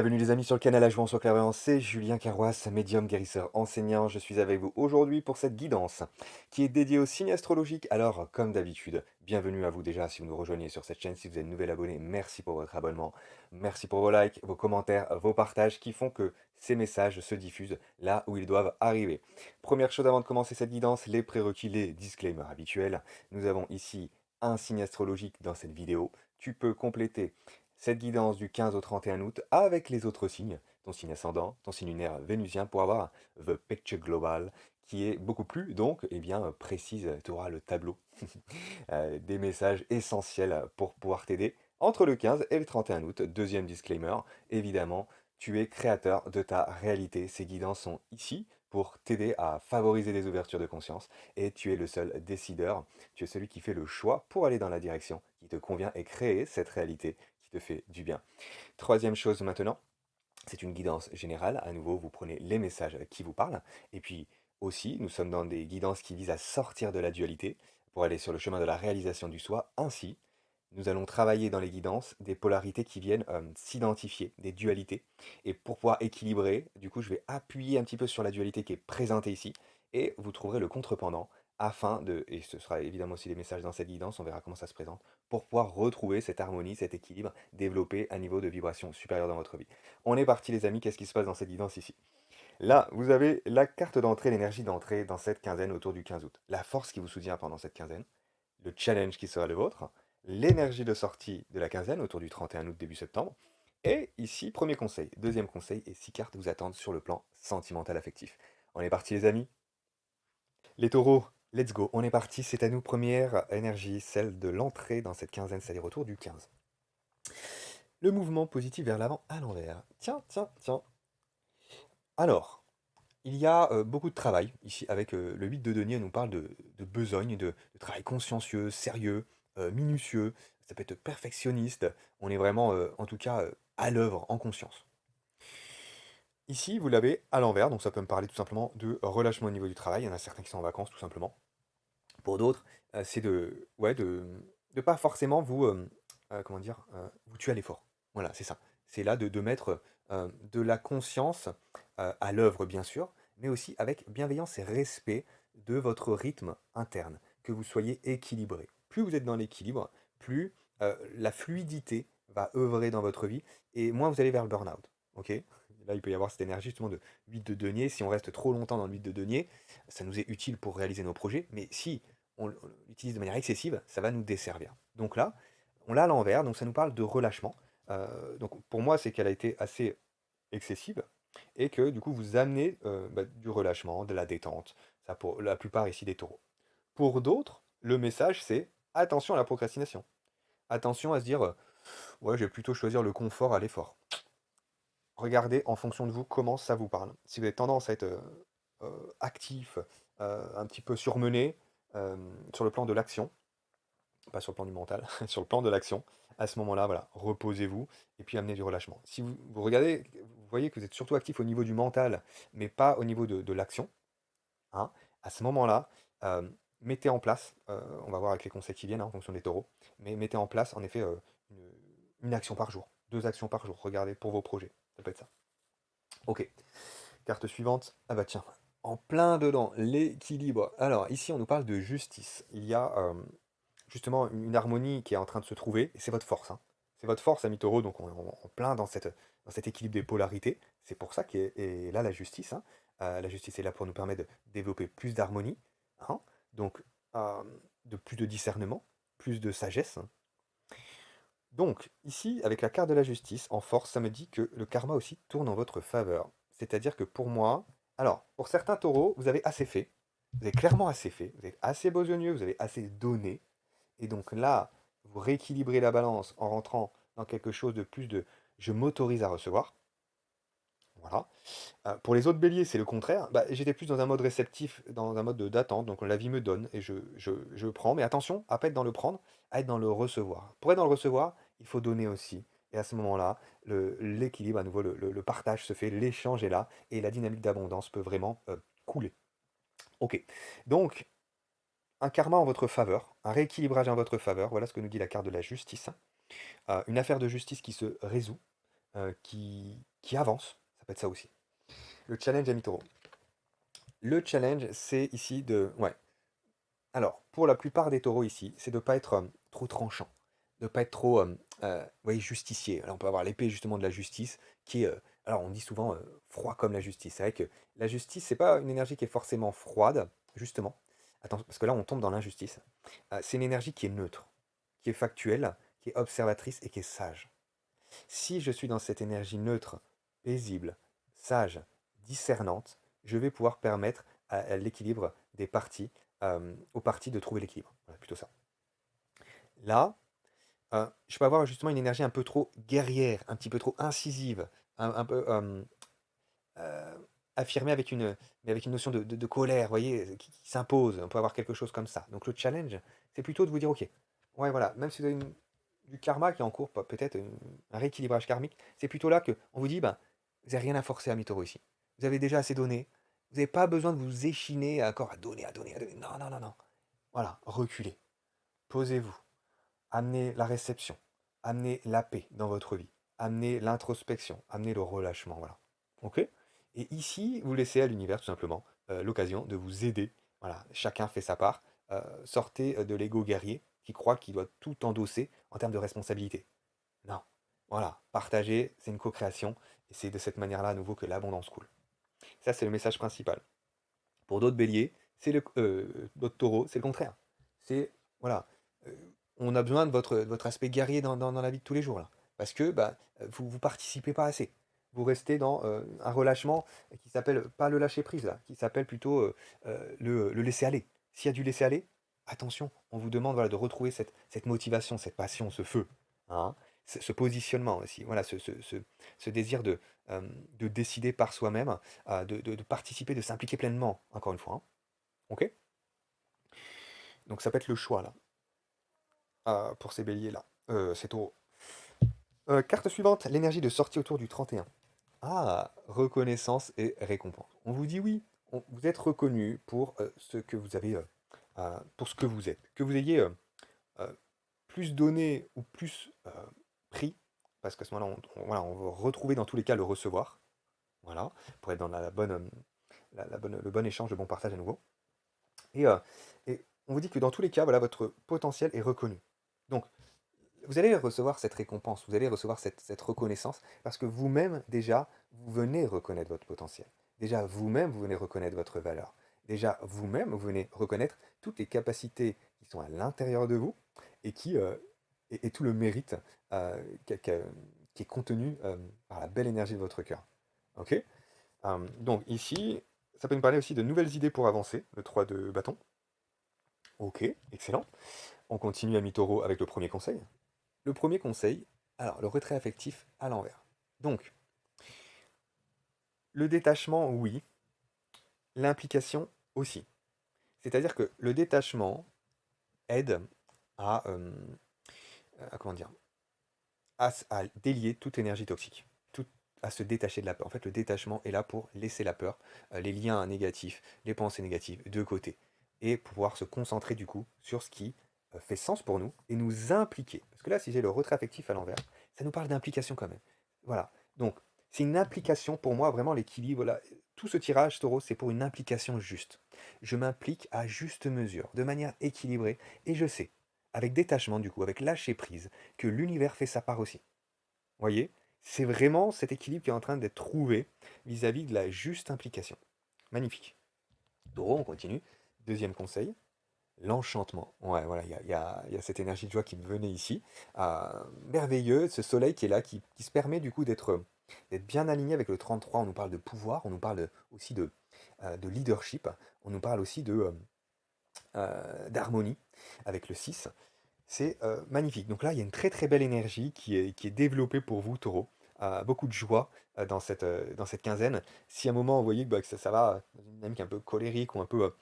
Bienvenue les amis sur le canal Ajouan sur Clairvoyance, c'est Julien Carroisse, médium guérisseur enseignant. Je suis avec vous aujourd'hui pour cette guidance qui est dédiée au signe astrologique. Alors, comme d'habitude, bienvenue à vous déjà si vous nous rejoignez sur cette chaîne. Si vous êtes nouvel abonné, merci pour votre abonnement. Merci pour vos likes, vos commentaires, vos partages qui font que ces messages se diffusent là où ils doivent arriver. Première chose avant de commencer cette guidance, les prérequis, les disclaimers habituels. Nous avons ici un signe astrologique dans cette vidéo. Tu peux compléter cette guidance du 15 au 31 août avec les autres signes, ton signe ascendant, ton signe lunaire vénusien, pour avoir the picture global qui est beaucoup plus donc précise. Tu auras le tableau des messages essentiels pour pouvoir t'aider entre le 15 et le 31 août. Deuxième disclaimer, évidemment, tu es créateur de ta réalité. Ces guidances sont ici pour t'aider à favoriser des ouvertures de conscience et tu es le seul décideur. Tu es celui qui fait le choix pour aller dans la direction qui te convient et créer cette réalité qui te fait du bien. Troisième chose maintenant, c'est une guidance générale. À nouveau, vous prenez les messages qui vous parlent. Et puis aussi, nous sommes dans des guidances qui visent à sortir de la dualité pour aller sur le chemin de la réalisation du soi. Ainsi, nous allons travailler dans les guidances des polarités qui viennent s'identifier, des dualités. Et pour pouvoir équilibrer, du coup, je vais appuyer un petit peu sur la dualité qui est présentée ici. Et vous trouverez le contrependant afin de, et ce sera évidemment aussi des messages dans cette guidance, on verra comment ça se présente, pour pouvoir retrouver cette harmonie, cet équilibre, développer un niveau de vibration supérieur dans votre vie. On est parti les amis, qu'est-ce qui se passe dans cette guidance ici? Là, vous avez la carte d'entrée, l'énergie d'entrée dans cette quinzaine autour du 15 août. La force qui vous soutient pendant cette quinzaine, le challenge qui sera le vôtre, l'énergie de sortie de la quinzaine autour du 31 août début septembre. Et ici, premier conseil, deuxième conseil, et 6 cartes vous attendent sur le plan sentimental affectif. On est parti les amis. Les taureaux, let's go, on est parti, c'est à nous, première énergie, celle de l'entrée dans cette quinzaine, c'est-à-dire autour du 15. Le mouvement positif vers l'avant à l'envers. Tiens, tiens, tiens. Alors, il y a beaucoup de travail ici avec le 8 de denier, on nous parle de besogne, de travail consciencieux, sérieux, minutieux, ça peut être perfectionniste, on est vraiment en tout cas à l'œuvre, en conscience. Ici, vous l'avez à l'envers, donc ça peut me parler tout simplement de relâchement au niveau du travail, il y en a certains qui sont en vacances tout simplement. Pour d'autres, c'est de, ouais, de pas forcément vous, comment dire, vous tuer à l'effort. Voilà, c'est ça. C'est là de mettre de la conscience à l'œuvre, bien sûr, mais aussi avec bienveillance et respect de votre rythme interne, que vous soyez équilibré. Plus vous êtes dans l'équilibre, plus la fluidité va œuvrer dans votre vie et moins vous allez vers le burn-out. Ok? Là, il peut y avoir cette énergie justement de 8 de denier. Si on reste trop longtemps dans le 8 de denier, ça nous est utile pour réaliser nos projets, mais si on l'utilise de manière excessive, ça va nous desservir. Donc là, on l'a à l'envers, donc ça nous parle de relâchement. Donc pour moi, c'est qu'elle a été assez excessive et que du coup, vous amenez du relâchement, de la détente. Ça pour la plupart ici des taureaux. Pour d'autres, le message, c'est attention à la procrastination. Attention à se dire, ouais, je vais plutôt choisir le confort à l'effort. Regardez en fonction de vous comment ça vous parle. Si vous avez tendance à être actif, un petit peu surmené sur le plan de l'action, pas sur le plan du mental, sur le plan de l'action, à ce moment-là, voilà, reposez-vous et puis amenez du relâchement. Si vous regardez, vous voyez que vous êtes surtout actif au niveau du mental, mais pas au niveau de l'action, hein, à ce moment-là, euh, mettez en place, on va voir avec les conseils qui viennent en fonction des taureaux, mais mettez en place en effet une, une action par jour, 2 actions par jour, regardez pour vos projets, ça peut être ça. Ok, carte suivante, ah bah tiens, en plein dedans, l'équilibre. Alors ici on nous parle de justice, il y a justement une harmonie qui est en train de se trouver, et c'est votre force, hein. C'est votre force, ami taureau, donc on est en plein dans cet équilibre des polarités. C'est pour ça qu'est là la justice, hein. La justice est là pour nous permettre de développer plus d'harmonie, hein, donc euh, de plus de discernement, plus de sagesse, hein. Donc, ici, avec la carte de la justice, en force, ça me dit que le karma aussi tourne en votre faveur. C'est-à-dire que pour moi, alors, pour certains taureaux, vous avez assez fait, vous avez clairement assez fait, vous êtes assez besogneux, vous avez assez donné, et donc là, vous rééquilibrez la balance en rentrant dans quelque chose de plus de je m'autorise à recevoir. Voilà. Pour les autres béliers, c'est le contraire. Bah, j'étais plus dans un mode réceptif, dans un mode d'attente. Donc la vie me donne et je prends. Mais attention à pas être dans le prendre, à être dans le recevoir. Pour être dans le recevoir, il faut donner aussi. Et à ce moment-là, l'équilibre, à nouveau, le partage se fait, l'échange est là, et la dynamique d'abondance peut vraiment couler. Ok. Donc, un karma en votre faveur, un rééquilibrage en votre faveur, voilà ce que nous dit la carte de la justice. Une affaire de justice qui se résout, qui avance, ça peut être ça aussi. Le challenge ami taureau. Le challenge, c'est ici de... Ouais. Alors, pour la plupart des taureaux ici, c'est de ne pas être trop tranchant, de ne pas être trop, vous voyez, justicier. Alors, on peut avoir l'épée justement de la justice, qui est, alors on dit souvent froid comme la justice. C'est vrai que la justice, c'est pas une énergie qui est forcément froide, justement. Attends, parce que là, on tombe dans l'injustice. C'est une énergie qui est neutre, qui est factuelle, qui est observatrice et qui est sage. Si je suis dans cette énergie neutre, paisible, sage, discernante, je vais pouvoir permettre à l'équilibre des parties, aux parties de trouver l'équilibre. Voilà, plutôt ça. Là, je peux avoir justement une énergie un peu trop guerrière, un petit peu trop incisive, un peu euh, affirmée avec une notion de colère, vous voyez, qui s'impose. On peut avoir quelque chose comme ça. Donc le challenge, c'est plutôt de vous dire, ok, ouais, voilà, même si vous avez du karma qui est en cours, peut-être un rééquilibrage karmique, c'est plutôt là que on vous dit, ben, vous n'avez rien à forcer à Mitoro ici. Vous avez déjà assez donné. Vous n'avez pas besoin de vous échiner encore à donner, à donner, à donner. Non, non, non, non. Voilà, reculez. Posez-vous. Amenez la réception. Amenez la paix dans votre vie. Amenez l'introspection. Amenez le relâchement. Voilà. Ok. Et ici, vous laissez à l'univers tout simplement l'occasion de vous aider. Voilà, chacun fait sa part. Sortez de l'ego guerrier qui croit qu'il doit tout endosser en termes de responsabilité. Non. Voilà, partager, c'est une co-création, et c'est de cette manière-là à nouveau que l'abondance coule. Ça, c'est le message principal. Pour d'autres béliers, d'autres taureaux, c'est le contraire. C'est, voilà, euh, on a besoin de votre aspect guerrier dans la vie de tous les jours, là. Parce que bah, vous participez pas assez. Vous restez dans un relâchement qui s'appelle pas le lâcher prise, là, qui s'appelle plutôt le laisser aller. S'il y a du laisser aller, attention, on vous demande voilà, de retrouver cette motivation, cette passion, ce feu, hein, ce positionnement aussi, voilà, ce désir de décider par soi-même, de participer, de s'impliquer pleinement, encore une fois, hein. Ok. Donc ça peut être le choix là, pour ces béliers-là, ces taureaux. Carte suivante, l'énergie de sortie autour du 31. Ah, reconnaissance et récompense. On vous dit oui, vous êtes reconnu pour ce que vous avez, pour ce que vous êtes. Que vous ayez euh, plus donné ou plus pris, parce qu'à ce moment-là, voilà, on va retrouver dans tous les cas le recevoir, voilà, pour être dans la bonne, le bon échange, le bon partage à nouveau. Et, euh, et on vous dit que dans tous les cas, voilà, votre potentiel est reconnu. Donc, vous allez recevoir cette récompense, vous allez recevoir cette reconnaissance, parce que vous-même, déjà, vous venez reconnaître votre potentiel. Déjà, vous-même, vous venez reconnaître votre valeur. Déjà, vous-même, vous venez reconnaître toutes les capacités qui sont à l'intérieur de vous et et tout le mérite qui est contenu par la belle énergie de votre cœur. Ok. Donc ici, ça peut nous parler aussi de nouvelles idées pour avancer, le 3 de bâton. Ok, excellent. On continue à mi-taureau avec le premier conseil. Le premier conseil, alors le retrait affectif à l'envers. Donc, le détachement, oui, l'implication aussi. C'est-à-dire que le détachement aide à, comment dire, à délier toute énergie toxique, tout, à se détacher de la peur. En fait, le détachement est là pour laisser la peur, les liens négatifs, les pensées négatives de côté, et pouvoir se concentrer du coup sur ce qui fait sens pour nous et nous impliquer. Parce que là, si j'ai le retrait affectif à l'envers, ça nous parle d'implication quand même. Voilà. Donc, c'est une implication pour moi, vraiment l'équilibre. Là, tout ce tirage taureau, c'est pour une implication juste. Je m'implique à juste mesure, de manière équilibrée, et je sais, avec détachement du coup, avec lâcher prise, que l'univers fait sa part aussi. Vous voyez? C'est vraiment cet équilibre qui est en train d'être trouvé vis-à-vis de la juste implication. Magnifique. Taureau, on continue. Deuxième conseil, l'enchantement. Ouais, voilà, il y a cette énergie de joie qui me venait ici. Merveilleux, ce soleil qui est là, qui se permet du coup d'être bien aligné avec le 33. On nous parle de pouvoir, on nous parle aussi de leadership, on nous parle aussi d'harmonie avec le 6. C'est magnifique. Donc là, il y a une très très belle énergie qui est développée pour vous, taureau. Beaucoup de joie dans cette quinzaine. Si à un moment, vous voyez que, bah, que ça va dans une dynamique un peu colérique ou un peu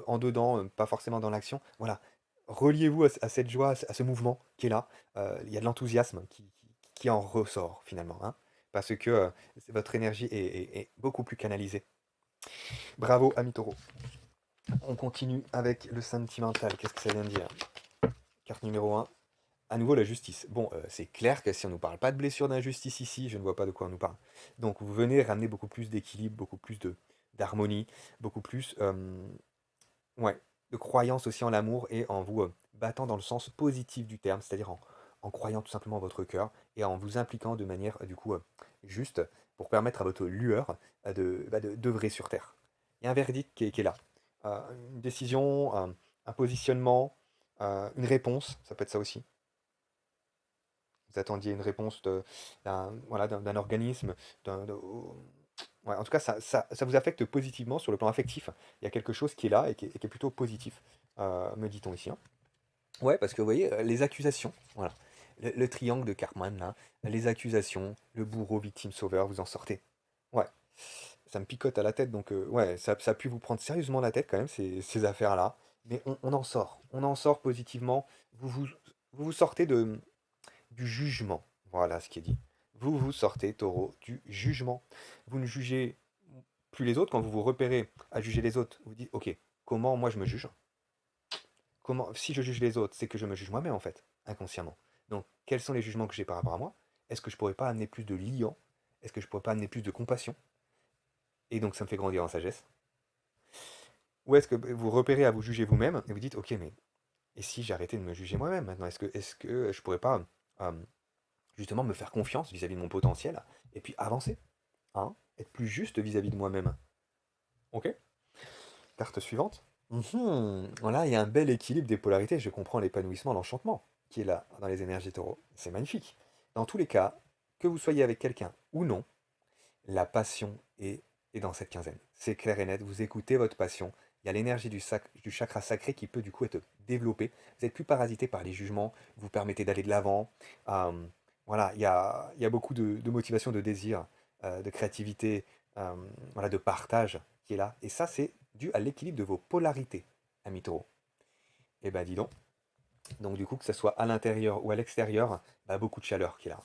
en dedans, pas forcément dans l'action, voilà. Reliez-vous à cette joie, à ce mouvement qui est là. Il y a de l'enthousiasme qui en ressort finalement, hein, parce que votre énergie est beaucoup plus canalisée. Bravo, ami taureau. On continue avec le sentimental. Qu'est-ce que ça vient de dire? Carte numéro 1. à nouveau la justice. Bon, c'est clair que si on nous parle pas de blessure d'injustice ici, je ne vois pas de quoi on nous parle. Donc vous venez ramener beaucoup plus d'équilibre, beaucoup plus de d'harmonie, beaucoup plus, ouais, de croyance aussi en l'amour et en vous, battant dans le sens positif du terme, c'est-à-dire en croyant tout simplement en votre cœur et en vous impliquant de manière, du coup, juste pour permettre à votre lueur, d'œuvrer sur terre. Il y a un verdict qui est là. Une décision, un positionnement, une réponse, ça peut être ça aussi. Vous attendiez une réponse d'un voilà, d'un organisme, d'un ouais, en tout cas, ça vous affecte positivement sur le plan affectif. Il y a quelque chose qui est là et qui est plutôt positif, me dit-on ici, hein. Ouais, parce que vous voyez, les accusations, voilà, le triangle de Karpman là, les accusations, le bourreau, victime, sauveur, vous en sortez. Ouais, ça me picote à la tête, donc ouais, ça a pu vous prendre sérieusement la tête quand même, ces affaires-là, mais on en sort positivement. Vous vous, vous sortez du jugement. Voilà ce qui est dit. Vous vous sortez, taureau, du jugement. Vous ne jugez plus les autres quand vous vous repérez à juger les autres. Vous dites, ok, comment moi je me juge? Comment, si je juge les autres, c'est que je me juge moi-même en fait, inconsciemment. Donc, quels sont les jugements que j'ai par rapport à moi? Est-ce que je pourrais pas amener plus de liant? Est-ce que je pourrais pas amener plus de compassion? Et donc, ça me fait grandir en sagesse. Ou est-ce que vous repérez à vous juger vous-même et vous dites, ok, mais et si j'arrêtais de me juger moi-même maintenant? Est-ce que je pourrais pas euh, justement me faire confiance vis-à-vis de mon potentiel et puis avancer, hein, être plus juste vis-à-vis de moi-même. Ok. Carte suivante. Voilà, il y a un bel équilibre des polarités. Je comprends l'épanouissement, l'enchantement qui est là dans les énergies taureaux. C'est magnifique. Dans tous les cas, que vous soyez avec quelqu'un ou non, la passion est dans cette quinzaine. C'est clair et net. Vous écoutez votre passion. Il y a l'énergie du chakra sacré qui peut du coup être développée. Vous n'êtes plus parasité par les jugements. Vous permettez d'aller de l'avant. Euh, voilà, il y a beaucoup de motivation, de désir, de créativité, euh, voilà, de partage qui est là. Et ça, c'est dû à l'équilibre de vos polarités, amis taureaux. Et ben dis donc. Donc du coup, que ce soit à l'intérieur ou à l'extérieur, bah, beaucoup de chaleur qui est là,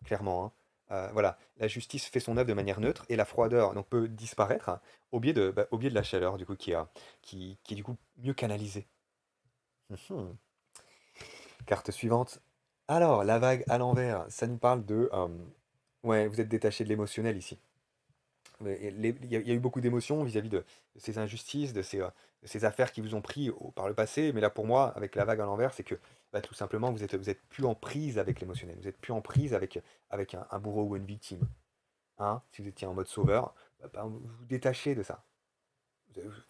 clairement, hein. Voilà, la justice fait son œuvre de manière neutre et la froideur donc peut disparaître, hein, au biais de la chaleur du coup qui est du coup mieux canalisée. Mhm. Carte suivante. Alors, la vague à l'envers, ça nous parle de... ouais, vous êtes détaché de l'émotionnel ici. Mais il y a eu beaucoup d'émotions vis-à-vis de ces injustices, de ces affaires qui vous ont pris par le passé. Mais là, pour moi, avec la vague à l'envers, c'est que bah, tout simplement, vous êtes plus en prise avec l'émotionnel. Vous êtes plus en prise avec un bourreau ou une victime. Hein, si vous étiez en mode sauveur, bah, vous vous détachez de ça.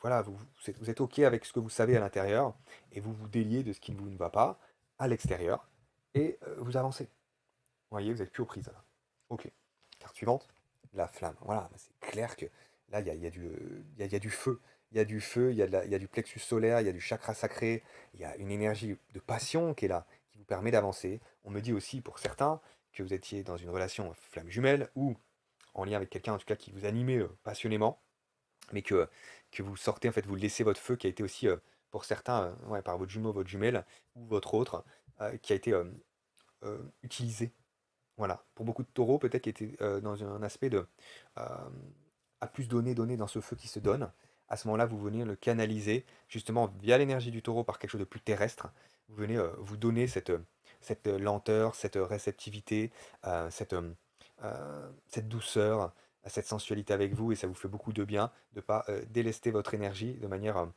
Voilà, vous êtes OK avec ce que vous savez à l'intérieur et vous vous déliez de ce qui ne vous ne va pas à l'extérieur et vous avancez. Vous voyez, vous n'êtes plus aux prises là. Ok. Carte suivante, la flamme. Voilà, bah, c'est clair que là, il y a du feu. Il y a du feu, il y a du plexus solaire, il y a du chakra sacré, il y a une énergie de passion qui est là, qui vous permet d'avancer. On me dit aussi pour certains que vous étiez dans une relation flamme jumelle ou en lien avec quelqu'un en tout cas qui vous animait passionnément, mais que vous sortez, en fait, vous laissez votre feu qui a été aussi, pour certains, ouais, par votre jumeau, votre jumelle ou votre autre, qui a été utilisé. Voilà, pour beaucoup de taureaux, peut-être qui étaient dans un aspect de à plus donner, donner dans ce feu qui se donne. À ce moment-là, vous venez le canaliser justement via l'énergie du taureau par quelque chose de plus terrestre. Vous venez vous donner cette lenteur, cette réceptivité, cette douceur, cette sensualité avec vous et ça vous fait beaucoup de bien de ne pas délester votre énergie de manière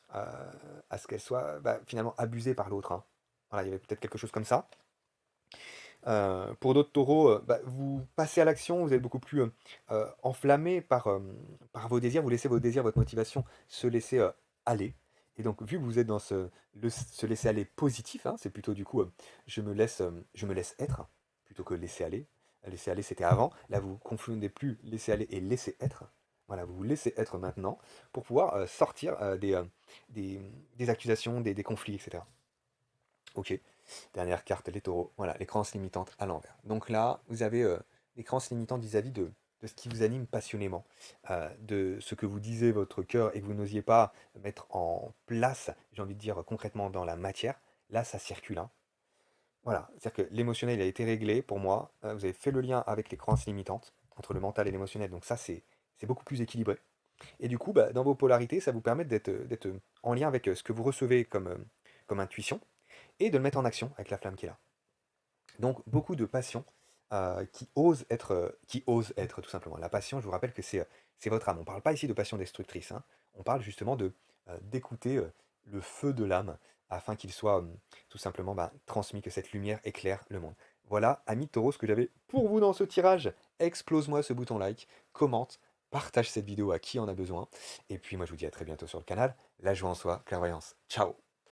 à ce qu'elle soit bah, finalement abusée par l'autre, hein. Voilà, il y avait peut-être quelque chose comme ça. Pour d'autres taureaux, bah, vous passez à l'action, vous êtes beaucoup plus enflammé par vos désirs, vous laissez vos désirs, votre motivation se laisser aller. Et donc, vu que vous êtes dans se laisser aller positif, hein, c'est plutôt du coup, je me laisse être, plutôt que laisser aller. Laisser aller, c'était avant. Là, vous ne confondez plus laisser aller et laisser être. Voilà, vous vous laissez être maintenant pour pouvoir sortir des, des accusations, des conflits, etc. Ok. Dernière carte, les taureaux. Voilà, les croyances limitantes à l'envers. Donc là, vous avez les croyances limitantes vis-à-vis de ce qui vous anime passionnément, de ce que vous disiez votre cœur et que vous n'osiez pas mettre en place, j'ai envie de dire concrètement dans la matière. Là, ça circule, hein. Voilà, c'est-à-dire que l'émotionnel il a été réglé pour moi. Vous avez fait le lien avec les croyances limitantes entre le mental et l'émotionnel. Donc ça, c'est beaucoup plus équilibré. Et du coup, bah, dans vos polarités, ça vous permet d'être en lien avec ce que vous recevez comme intuition et de le mettre en action avec la flamme qui est là. Donc beaucoup de passions, qui osent être tout simplement. La passion, je vous rappelle que c'est votre âme. On ne parle pas ici de passion destructrice, hein. On parle justement d'écouter, le feu de l'âme afin qu'il soit, tout simplement, ben, transmis, que cette lumière éclaire le monde. Voilà, amis taureaux, ce que j'avais pour vous dans ce tirage. Explose-moi ce bouton like, commente, partage cette vidéo à qui en a besoin et puis moi je vous dis à très bientôt sur le canal. La joie en soi, clairvoyance. Ciao!